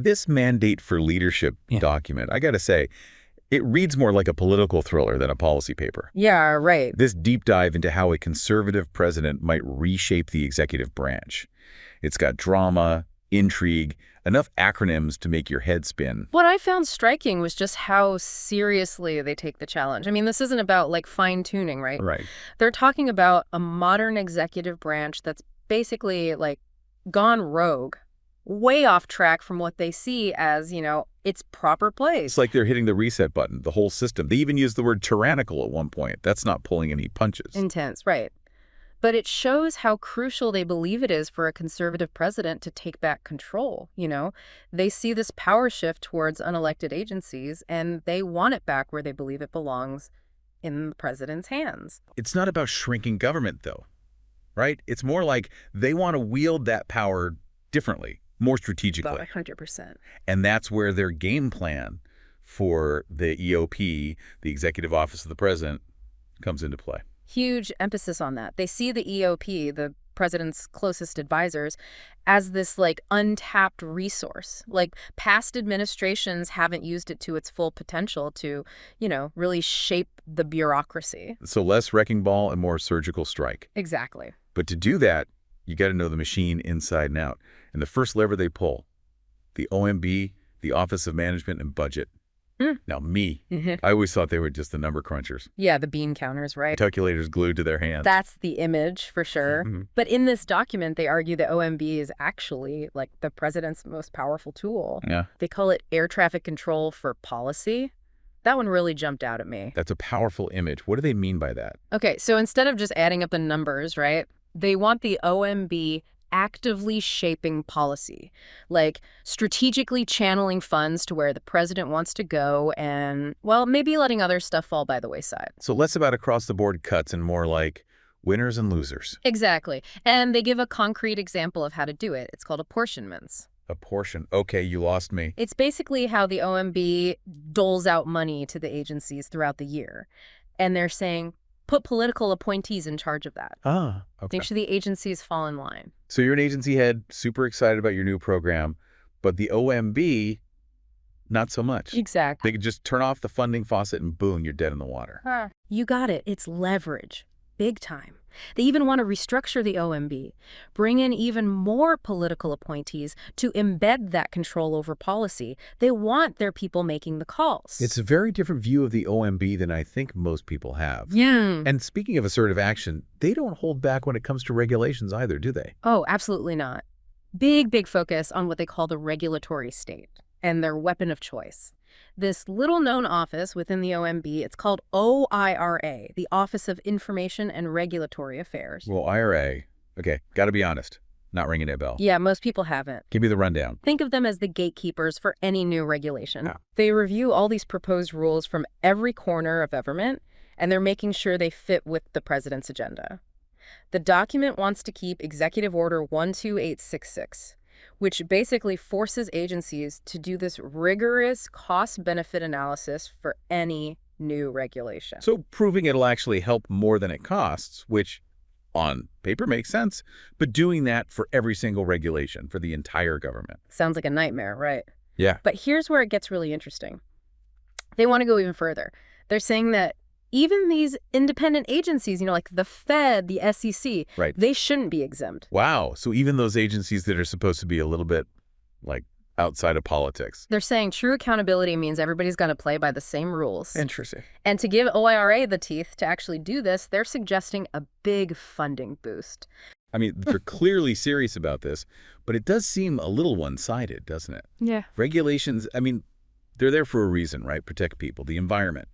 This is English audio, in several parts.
This mandate for leadership document, I got to say, it reads more like a political thriller than a policy paper. Yeah, right. This deep dive into how a conservative president might reshape the executive branch. It's got drama, intrigue, enough acronyms to make your head spin. What I found striking was just how seriously they take the challenge. I mean, this isn't about, like, fine-tuning, right? Right. They're talking about a modern executive branch that's basically, like, gone rogue, way off track from what they see as, its proper place. It's like they're hitting the reset button, the whole system. They even used the word tyrannical at one point. That's not pulling any punches. Intense, right. But it shows how crucial they believe it is for a conservative president to take back control, They see this power shift towards unelected agencies, and they want it back where they believe it belongs, in the president's hands. It's not about shrinking government, though, right? It's more like they want to wield that power differently, more strategically. About 100%. And that's where their game plan for the EOP, the Executive Office of the President, comes into play. Huge emphasis on that. They see the EOP, the president's closest advisors, as this, like, untapped resource. Like, past administrations haven't used it to its full potential to, really shape the bureaucracy. So less wrecking ball and more surgical strike. Exactly. But to do that, you got to know the machine inside and out. And the first lever they pull, the OMB, the Office of Management and Budget. Now, I always thought they were just the number crunchers. Yeah, the bean counters, right? Calculators glued to their hands. That's the image, for sure. But in this document, they argue that OMB is actually, like, the president's most powerful tool. Yeah. They call it air traffic control for policy. That one really jumped out at me. That's a powerful image. What do they mean by that? Okay, so instead of just adding up the numbers, right, they want the OMB actively shaping policy, like strategically channeling funds to where the president wants to go and, well, maybe letting other stuff fall by the wayside. So less about across-the-board cuts and more like winners and losers. Exactly. And they give a concrete example of how to do it. It's called apportionments. Apportion. Okay, you lost me. It's basically how the OMB doles out money to the agencies throughout the year. And they're saying, put political appointees in charge of that. Ah, okay. Make sure the agencies fall in line. So you're an agency head, super excited about your new program, but the OMB, not so much. Exactly. They could just turn off the funding faucet and boom, you're dead in the water. You got it. It's leverage. Big time. They even want to restructure the OMB, bring in even more political appointees to embed that control over policy. They want their people making the calls. It's a very different view of the OMB than I think most people have. Yeah. And speaking of assertive action, they don't hold back when it comes to regulations either, do they? Oh, absolutely not. Big focus on what they call the regulatory state and their weapon of choice. This little-known office within the OMB, it's called OIRA, the Office of Information and Regulatory Affairs. Well, IRA, okay, got to be honest, not ringing a bell. Yeah, most people haven't. Give me the rundown. Think of them as the gatekeepers for any new regulation. Ah. They review all these proposed rules from every corner of government, and they're making sure they fit with the president's agenda. The document wants to keep Executive Order 12866, which basically forces agencies to do this rigorous cost-benefit analysis for any new regulation. So proving it'll actually help more than it costs, which on paper makes sense, but doing that for every single regulation for the entire government. Sounds like a nightmare, right? Yeah. But here's where it gets really interesting. They want to go even further. They're saying that even these independent agencies, like the Fed, the SEC, right, they shouldn't be exempt. Wow. So even those agencies that are supposed to be a little bit like outside of politics. They're saying true accountability means everybody's going to play by the same rules. Interesting. And to give OIRA the teeth to actually do this, they're suggesting a big funding boost. I mean, they're clearly serious about this, but it does seem a little one-sided, doesn't it? Yeah. Regulations, I mean, they're there for a reason, right? Protect people, the environment.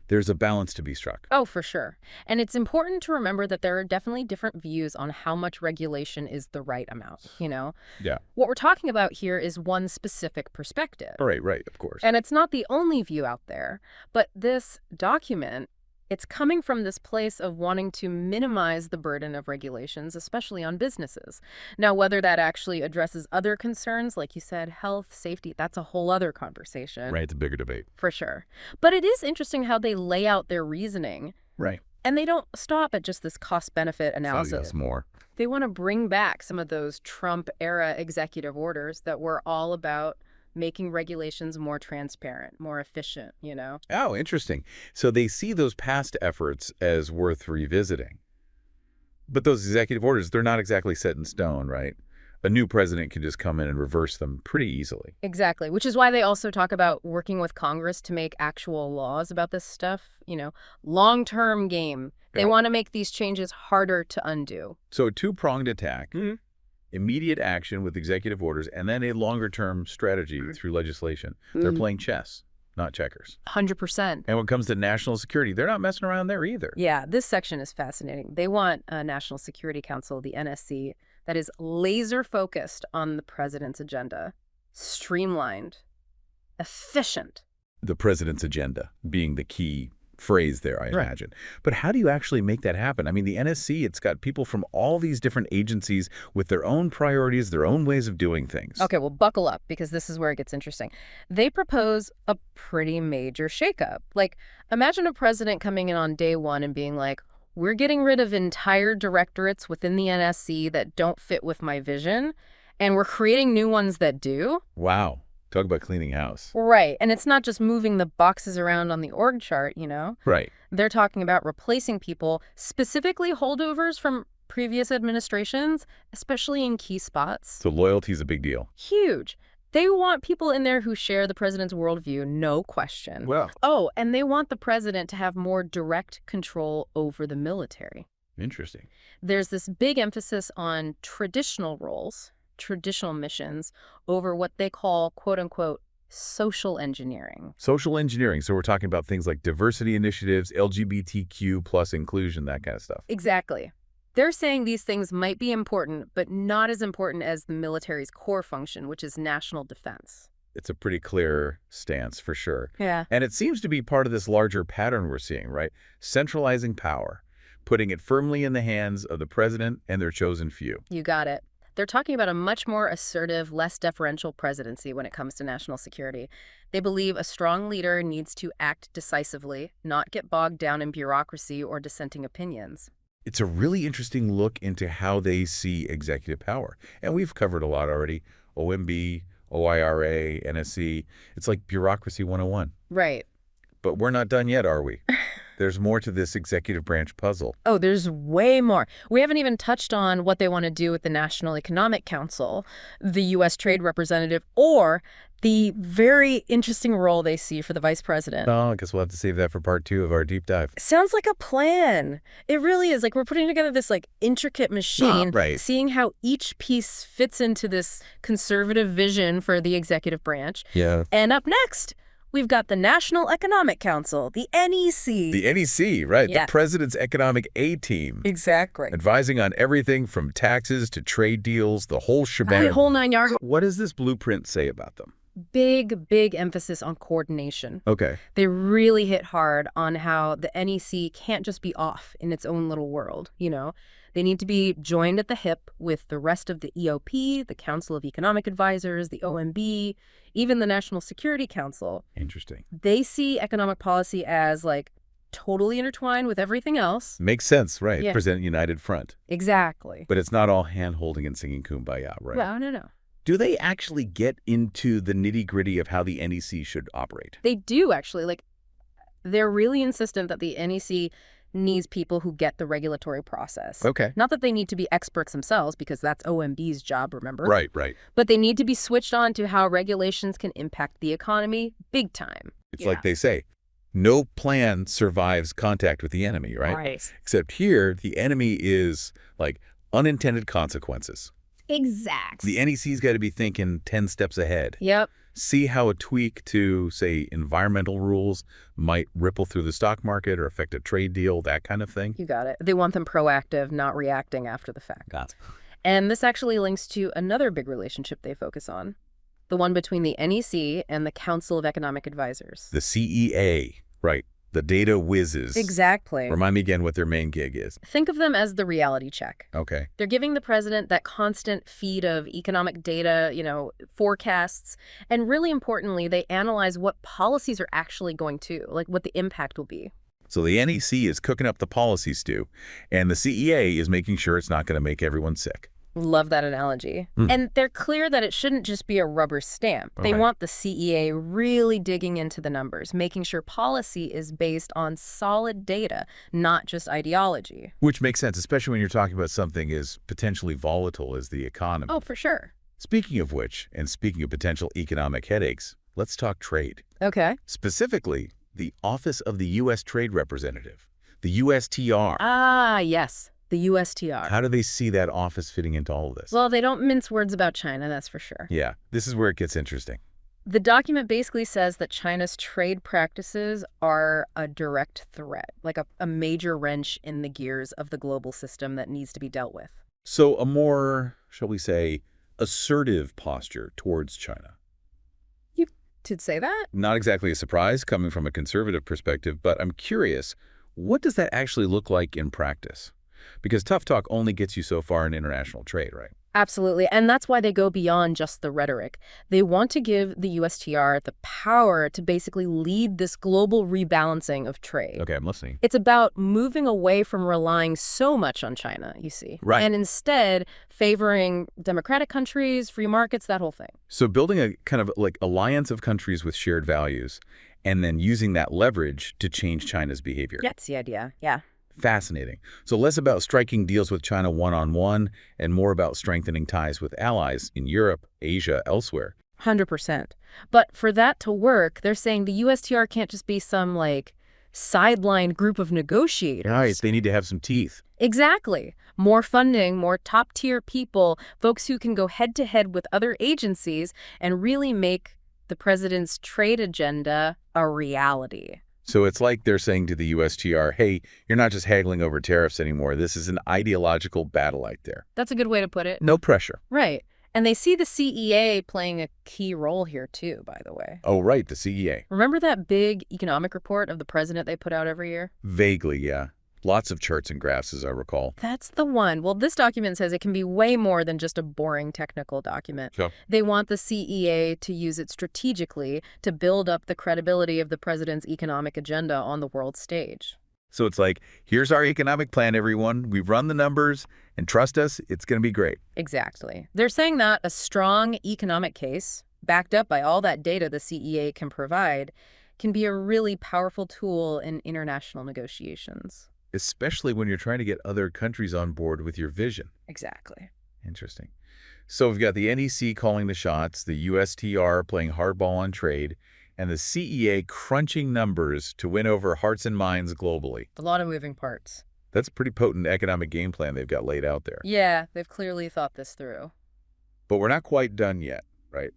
There's a balance to be struck. Oh, for sure. And it's important to remember that there are definitely different views on how much regulation is the right amount, Yeah. What we're talking about here is one specific perspective. Right, of course. And it's not the only view out there, but this document, it's coming from this place of wanting to minimize the burden of regulations, especially on businesses. Now, whether that actually addresses other concerns, like you said, health, safety, that's a whole other conversation. Right, it's a bigger debate. For sure. But it is interesting how they lay out their reasoning. Right. And they don't stop at just this cost-benefit analysis. Yes, more. They want to bring back some of those Trump-era executive orders that were all about making regulations more transparent, more efficient, you know? Oh, interesting. So they see those past efforts as worth revisiting. But those executive orders, they're not exactly set in stone, right? A new president can just come in and reverse them pretty easily. Exactly, which is why they also talk about working with Congress to make actual laws about this stuff, you know, long-term game. They Yeah. want to make these changes harder to undo. So a two-pronged attack, immediate action with executive orders, and then a longer-term strategy through legislation. They're playing chess, not checkers. 100%. And when it comes to national security, they're not messing around there either. Yeah, this section is fascinating. They want a National Security Council, the NSC, that is laser-focused on the president's agenda, streamlined, efficient. The president's agenda being the key phrase there, I Right. imagine. But how do you actually make that happen? I mean, the NSC, it's got people from all these different agencies with their own priorities, their own ways of doing things. Okay, well, buckle up, because this is where it gets interesting. They propose a pretty major shakeup. Like, imagine a president coming in on day one and being like, we're getting rid of entire directorates within the NSC that don't fit with my vision, and we're creating new ones that do. Wow. Talk about cleaning house. Right, and it's not just moving the boxes around on the org chart, you know? Right. They're talking about replacing people, specifically holdovers from previous administrations, especially in key spots. So loyalty is a big deal. Huge. They want people in there who share the president's worldview, no question. Well, Oh, and they want the president to have more direct control over the military. interesting. There's this big emphasis on traditional roles, traditional missions, over what they call, quote unquote, social engineering. Social engineering. So we're talking about things like diversity initiatives, LGBTQ plus inclusion, that kind of stuff. Exactly. They're saying these things might be important, but not as important as the military's core function, which is national defense. It's a pretty clear stance for sure. Yeah. And it seems to be part of this larger pattern we're seeing, right? Centralizing power, putting it firmly in the hands of the president and their chosen few. You got it. They're talking about a much more assertive, less deferential presidency when it comes to national security. They believe a strong leader needs to act decisively, not get bogged down in bureaucracy or dissenting opinions. It's a really interesting look into how they see executive power. And we've covered a lot already. OMB, OIRA, NSC. It's like bureaucracy 101. Right. But we're not done yet, are we? There's more to this executive branch puzzle. Oh, there's way more. We haven't even touched on what they want to do with the National Economic Council, the U.S. Trade Representative, or the very interesting role they see for the vice president. Oh, I guess we'll have to save that for part 2 of our deep dive. Sounds like a plan. It really is. Like, we're putting together this, like, intricate machine, right. seeing how each piece fits into this conservative vision for the executive branch. Yeah. And up next, we've got the National Economic Council, the NEC. The NEC, right? Yeah. The president's economic A-team. Exactly. Advising on everything from taxes to trade deals, the whole shebang. The whole 9 yards. What does this blueprint say about them? Big emphasis on coordination. Okay. They really hit hard on how the NEC can't just be off in its own little world, you know? They need to be joined at the hip with the rest of the EOP, the Council of Economic Advisors, the OMB, even the National Security Council. Interesting. They see economic policy as, like, totally intertwined with everything else. Makes sense, right? Yeah. Present united front. Exactly. But it's not all hand-holding and singing Kumbaya, right? Well, no. Do they actually get into the nitty-gritty of how the NEC should operate? They do, actually. Like, they're really insistent that the NEC needs people who get the regulatory process. Okay. Not that they need to be experts themselves, because that's OMB's job, remember? Right. But they need to be switched on to how regulations can impact the economy big time. It's like they say, no plan survives contact with the enemy, right? Right. Except here, the enemy is like unintended consequences. Exactly. The NEC's got to be thinking 10 steps ahead. Yep. See how a tweak to, say, environmental rules might ripple through the stock market or affect a trade deal, that kind of thing. You got it. They want them proactive, not reacting after the fact. Got it. And this actually links to another big relationship they focus on, the one between the NEC and the Council of Economic Advisors. The CEA, right. The data whizzes. Exactly. Remind me again what their main gig is. Think of them as the reality check. Okay. They're giving the president that constant feed of economic data, you know, forecasts, and really importantly, they analyze what policies are actually going to, like what the impact will be. So the NEC is cooking up the policy stew, and the CEA is making sure it's not going to make everyone sick. Love that analogy. Mm. And they're clear that it shouldn't just be a rubber stamp. They Right. want the CEA really digging into the numbers, making sure policy is based on solid data, not just ideology. Which makes sense, especially when you're talking about something as potentially volatile as the economy. Oh, for sure. Speaking of which, and speaking of potential economic headaches, let's talk trade. Okay. Specifically, the Office of the U.S. Trade Representative, the USTR. Ah, yes, the USTR. How do they see that office fitting into all of this? Well, they don't mince words about China, that's for sure. Yeah, this is where it gets interesting. The document basically says that China's trade practices are a direct threat, like a major wrench in the gears of the global system that needs to be dealt with. So a more, shall we say, assertive posture towards China. You did say that? Not exactly a surprise coming from a conservative perspective, but I'm curious, what does that actually look like in practice? Because tough talk only gets you so far in international trade, right? Absolutely. And that's why they go beyond just the rhetoric. They want to give the USTR the power to basically lead this global rebalancing of trade. Okay, I'm listening. It's about moving away from relying so much on China, you see. Right. And instead favoring democratic countries, free markets, that whole thing. So building a kind of like alliance of countries with shared values and then using that leverage to change China's behavior. That's the idea. Yeah. Fascinating. So less about striking deals with China one-on-one and more about strengthening ties with allies in Europe, Asia, elsewhere. 100%. But for that to work, they're saying the USTR can't just be some, like, sideline group of negotiators. Right, they need to have some teeth. Exactly. More funding, more top-tier people, folks who can go head-to-head with other agencies and really make the president's trade agenda a reality. So it's like they're saying to the USTR, hey, you're not just haggling over tariffs anymore. This is an ideological battle out there. That's a good way to put it. No pressure. Right. And they see the CEA playing a key role here, too, by the way. Oh, right, the CEA. Remember that big economic report of the president they put out every year? Vaguely, yeah. Lots of charts and graphs, as I recall. That's the one. Well, this document says it can be way more than just a boring technical document. Sure. They want the CEA to use it strategically to build up the credibility of the president's economic agenda on the world stage. So it's like, here's our economic plan, everyone. We've run the numbers, and trust us, it's going to be great. Exactly. They're saying that a strong economic case, backed up by all that data the CEA can provide, can be a really powerful tool in international negotiations. Especially when you're trying to get other countries on board with your vision. Exactly. Interesting. So we've got the NEC calling the shots, the USTR playing hardball on trade, and the CEA crunching numbers to win over hearts and minds globally. A lot of moving parts. That's a pretty potent economic game plan they've got laid out there. Yeah, they've clearly thought this through. But we're not quite done yet, right?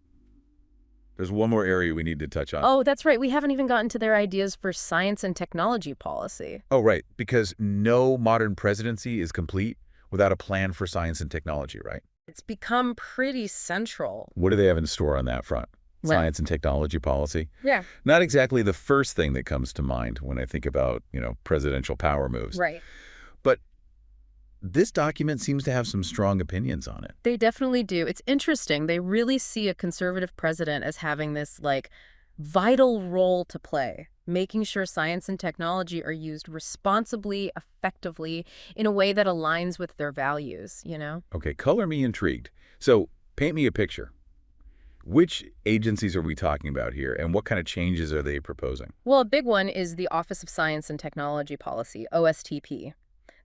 There's one more area we need to touch on. Oh, that's right. We haven't even gotten to their ideas for science and technology policy. Oh, right, because no modern presidency is complete without a plan for science and technology, right? It's become pretty central. What do they have in store on that front? Well- Science and technology policy? Yeah. Not exactly the first thing that comes to mind when I think about, presidential power moves. Right. But this document seems to have some strong opinions on it. They definitely do. It's interesting. They really see a conservative president as having this, vital role to play, making sure science and technology are used responsibly, effectively, in a way that aligns with their values, Okay, color me intrigued. So paint me a picture. Which agencies are we talking about here, and what kind of changes are they proposing? Well, a big one is the Office of Science and Technology Policy, OSTP.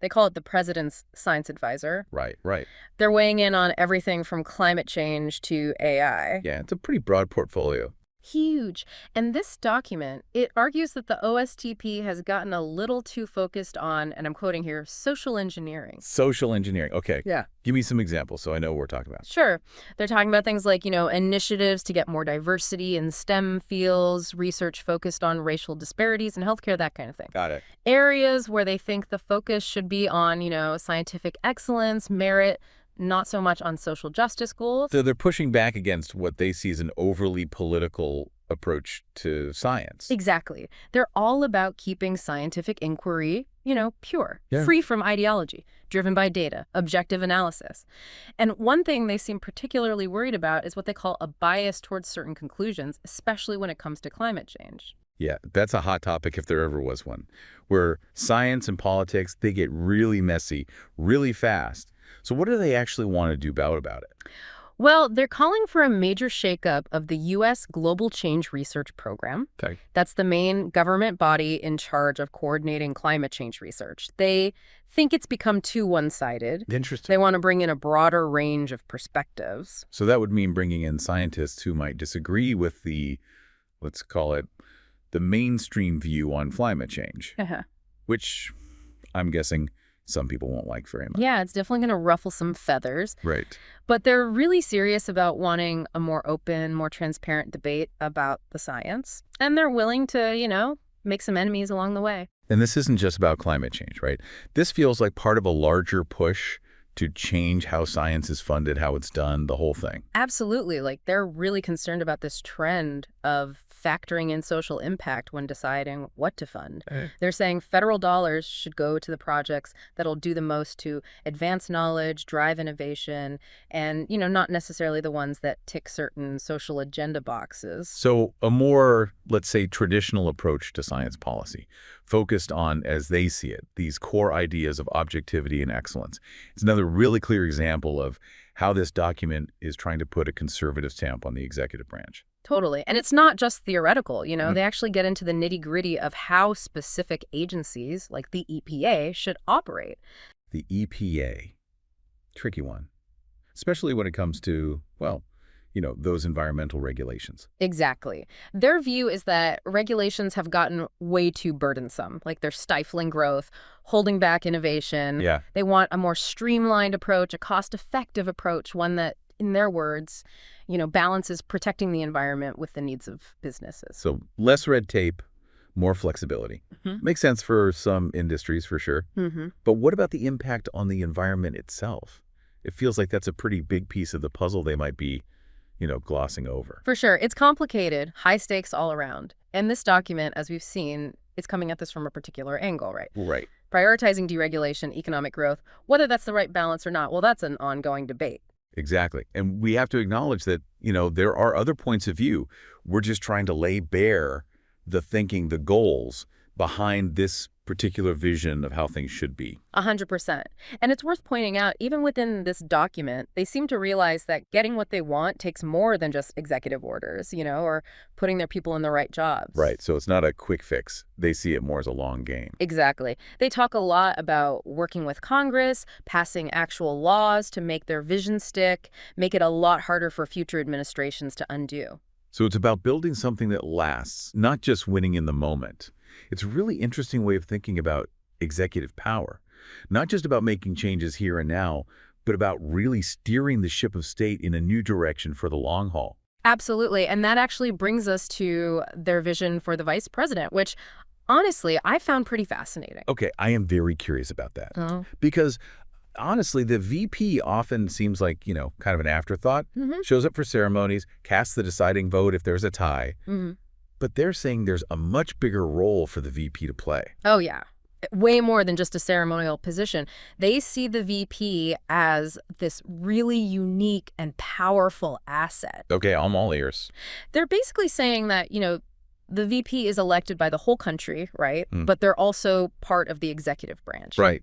They call it the President's Science Advisor. Right, right. They're weighing in on everything from climate change to AI. Yeah, it's a pretty broad portfolio. Huge. And this document, it argues that the OSTP has gotten a little too focused on, and I'm quoting here, social engineering. Social engineering. Okay. Yeah. Give me some examples so I know what we're talking about. Sure. They're talking about things like, initiatives to get more diversity in STEM fields, research focused on racial disparities in healthcare, that kind of thing. Got it. Areas where they think the focus should be on, scientific excellence, merit, not so much on social justice goals. So they're pushing back against what they see as an overly political approach to science. Exactly. They're all about keeping scientific inquiry, pure, Yeah. free from ideology, driven by data, objective analysis. And one thing they seem particularly worried about is what they call a bias towards certain conclusions, especially when it comes to climate change. Yeah, that's a hot topic if there ever was one, where science and politics, they get really messy, really fast. So what do they actually want to do about it? Well, they're calling for a major shakeup of the U.S. Global Change Research Program. Okay. That's the main government body in charge of coordinating climate change research. They think it's become too one-sided. Interesting. They want to bring in a broader range of perspectives. So that would mean bringing in scientists who might disagree with the, let's call it, the mainstream view on climate change, which I'm guessing some people won't like very much. Yeah, it's definitely going to ruffle some feathers. Right. But they're really serious about wanting a more open, more transparent debate about the science. And they're willing to, make some enemies along the way. And this isn't just about climate change, right? This feels like part of a larger push to change how science is funded, how it's done, the whole thing. Absolutely. Like, they're really concerned about this trend of factoring in social impact when deciding what to fund. They're saying federal dollars should go to the projects that'll do the most to advance knowledge, drive innovation, and, not necessarily the ones that tick certain social agenda boxes. So a more, let's say, traditional approach to science policy, focused on, as they see it, these core ideas of objectivity and excellence. It's another really clear example of how this document is trying to put a conservative stamp on the executive branch. Totally. And it's not just theoretical, they actually get into the nitty-gritty of how specific agencies, like the EPA, should operate. The EPA, tricky one, especially when it comes to, those environmental regulations. Exactly. Their view is that regulations have gotten way too burdensome, like they're stifling growth, holding back innovation. Yeah. They want a more streamlined approach, a cost-effective approach, one that, in their words, balances protecting the environment with the needs of businesses. So less red tape, more flexibility. Makes sense for some industries, for sure. But what about the impact on the environment itself? It feels like that's a pretty big piece of the puzzle they might be, glossing over. For sure. It's complicated, high stakes all around. And this document, as we've seen, is coming at this from a particular angle, right? Right. Prioritizing deregulation, economic growth, whether that's the right balance or not, well, that's an ongoing debate. Exactly. And we have to acknowledge that, there are other points of view. We're just trying to lay bare the thinking, the goals behind this particular vision of how things should be. 100%. And it's worth pointing out, even within this document, they seem to realize that getting what they want takes more than just executive orders, or putting their people in the right jobs. Right. So it's not a quick fix. They see it more as a long game. Exactly. They talk a lot about working with Congress, passing actual laws to make their vision stick, make it a lot harder for future administrations to undo. So it's about building something that lasts, not just winning in the moment. It's a really interesting way of thinking about executive power, not just about making changes here and now, but about really steering the ship of state in a new direction for the long haul. Absolutely. And that actually brings us to their vision for the vice president, which honestly, I found pretty fascinating. Okay, I am very curious about that. Oh. Because honestly, the VP often seems like, kind of an afterthought, shows up for ceremonies, casts the deciding vote if there's a tie. But they're saying there's a much bigger role for the VP to play. Oh, yeah. Way more than just a ceremonial position. They see the VP as this really unique and powerful asset. Okay, I'm all ears. They're basically saying that, the VP is elected by the whole country, right? But they're also part of the executive branch. Right.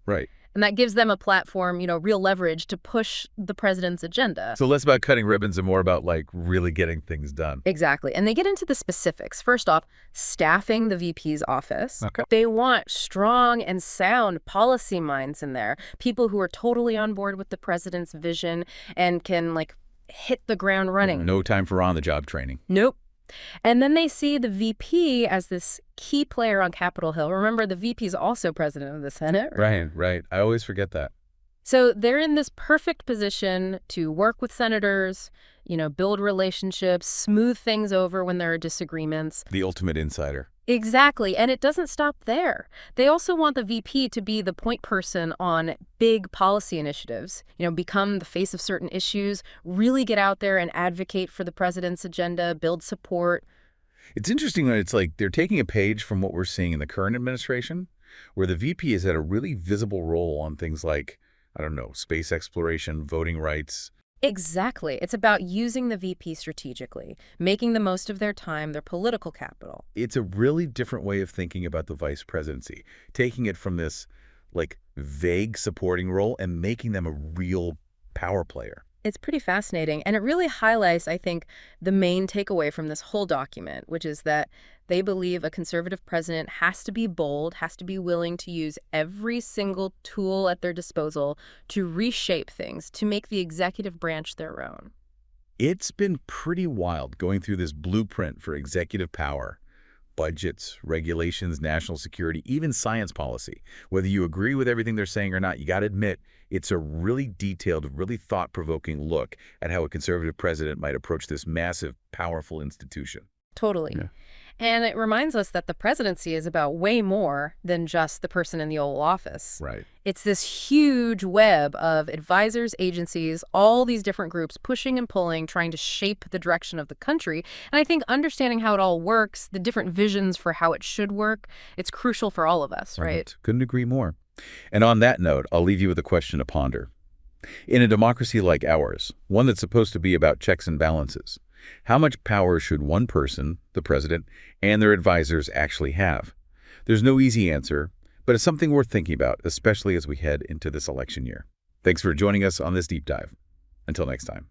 And that gives them a platform, real leverage to push the president's agenda. So less about cutting ribbons and more about, really getting things done. Exactly. And they get into the specifics. First off, staffing the VP's office. Okay. They want strong and sound policy minds in there, people who are totally on board with the president's vision and can, hit the ground running. No time for on-the-job training. Nope. And then they see the VP as this key player on Capitol Hill. Remember, the VP is also president of the Senate. Right. I always forget that. So they're in this perfect position to work with senators, build relationships, smooth things over when there are disagreements. The ultimate insider. Exactly. And it doesn't stop there. They also want the VP to be the point person on big policy initiatives, become the face of certain issues, really get out there and advocate for the president's agenda, build support. It's interesting that it's like they're taking a page from what we're seeing in the current administration, where the VP has had a really visible role on things like, space exploration, voting rights. Exactly. It's about using the VP strategically, making the most of their time, their political capital. It's a really different way of thinking about the vice presidency, taking it from this, like vague supporting role and making them a real power player. It's pretty fascinating, and it really highlights, I think, the main takeaway from this whole document, which is that they believe a conservative president has to be bold, has to be willing to use every single tool at their disposal to reshape things, to make the executive branch their own. It's been pretty wild going through this blueprint for executive power. Budgets, regulations, national security, even science policy. Whether you agree with everything they're saying or not, you got to admit, it's a really detailed, really thought-provoking look at how a conservative president might approach this massive, powerful institution. Totally. Yeah. And it reminds us that the presidency is about way more than just the person in the Oval Office. Right. It's this huge web of advisors, agencies, all these different groups pushing and pulling, trying to shape the direction of the country. And I think understanding how it all works, the different visions for how it should work, it's crucial for all of us, right? Couldn't agree more. And on that note, I'll leave you with a question to ponder. In a democracy like ours, one that's supposed to be about checks and balances, how much power should one person, the president, and their advisors actually have? There's no easy answer, but it's something worth thinking about, especially as we head into this election year. Thanks for joining us on this deep dive. Until next time.